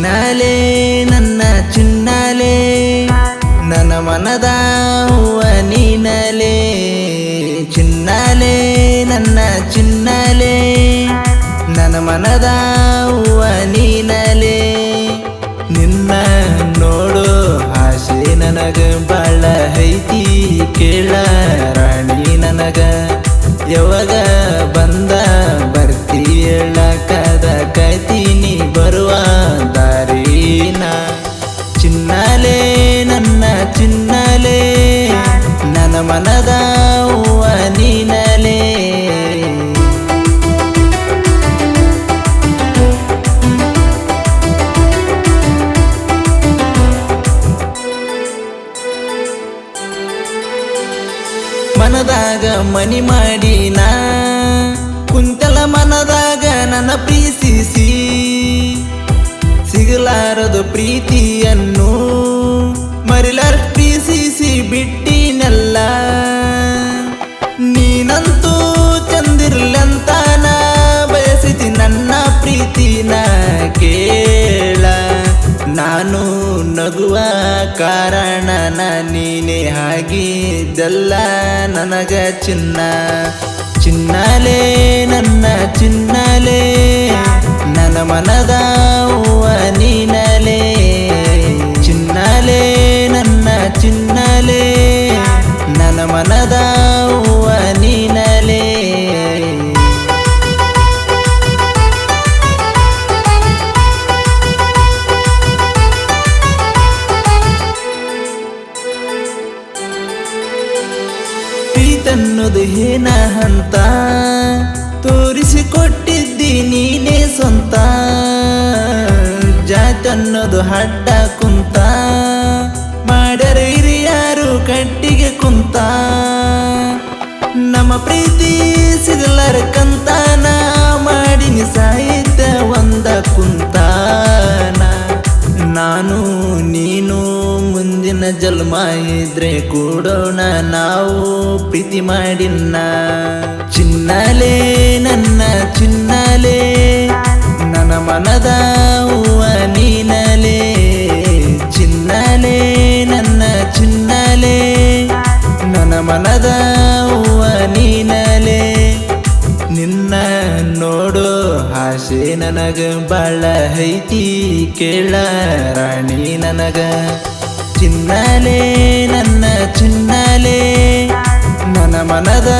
ಚಿನ್ನಾಲೆ ನನ್ನ ಚಿನ್ನಾಲೆ ನನ್ನ ಮನದ ಹೂವ ನೀನಲೆ ಚಿನ್ನಾಲೆ ನನ್ನ ಚಿನ್ನಾಲೆ ನನ್ನ ಮನದ ಹೂವ ನೀನಲೆ ನಿನ್ನ ನೋಡು ಆಸೆ ನನಗ ಬಾಳ ಐತಿ ಕೇಳ ರಾಣಿ ನನಗ ಯಾವಾಗ ಬಂದ ಬರ್ತಿ ಹೇಳಕದ ಕಾಯ್ತೀನಿ ಬರುವ ದಾರಿನ ಚಿನ್ನಾಲೆ ನನ್ನ ಚಿನ್ನಾಲೆ ನನ್ನ ಮನದ ಹೂವ ನೀನಲೆ ಮನದಾಗ ಮನಿ ಮಾಡಿನ ಕುಂತಲ ಮನದಾಗ ನನ್ನ ಪ್ರೀತಿಸಿ ಸಿಗಲಾರದು ಪ್ರೀತಿಯನ್ನು ಮರಿಲಾರ ಪ್ರೀತಿಸಿ ಬಿಟ್ಟಿನಲ್ಲ ನೀನಂತೂ ಚಂದಿರ್ಲಂತ ನಾ ಬಯಸಿತಿ ನನ್ನ ಪ್ರೀತಿನ ಕೇಳ ನಾನು ನಗುವ ಕಾರಣ ನೀನೇ ಆಗಿದ್ದಲ್ಲ ನನಗ ಚಿನ್ನ ಚಿನ್ನಾಲೆ ನನ್ನ ಚಿನ್ನಾಲೆ ನನ್ನ ಮನದ ಹೂವ ನೀನಲೆ ಚಿನ್ನಾಲೆ ನನ್ನ ಚಿನ್ನಾಲೆ ನನ್ನ ಮನದ ಹೂವ ನೀನಲೆ ಪ್ರೀತನ್ನೋದು ಏನ ಅಂತ ತೋರಿಸಿಕೊಟ್ಟಿದ್ದಿ ನೀನೇ ಸ್ವಂತ ಜಾತನ್ನೋದು ಹಡ್ಡ ಕುಂತ ಮಾಡ್ಯಾರ ಹಿರಿಯಾರು ಕಟ್ಟಿಗೆ ಕುಂತ ನಮ್ಮ ಪ್ರೀತಿ ಸಿಗಲಾರಕಂತ ನಾ ಮಾಡಿನಿ ಸಾಹಿತ್ಯ ಒಂದ ಕುಂತಾನ ನಾನು ನೀನು ಮುಂದಿನ ಜನ್ಮ ಇದ್ರೆ ಕೂಡೋಣ ನಾವು ಪ್ರೀತಿ ಮಾಡಿನ್ನ ಚಿನ್ನಾಲೆ ನನ್ನ ಚಿನ್ನಾಲೆ ನನ್ನ ಮನದ ಹೂವ ನೀನಲೆ ಚಿನ್ನಾಲೆ ನನ್ನ ಚಿನ್ನಾಲೆ ನನ್ನ ಮನದ ಹೂವ ನೀನಲೆ ನಿನ್ನ ನೋಡೋ ಆಸೆ ನನಗ ಬಾಳ ಐತಿ ಕೇಳ ರಾಣಿ ನನಗ ಚಿನ್ನಾಲೆ ನನ್ನ ಚಿನ್ನಾಲೆ ನನ್ನ ಮನದ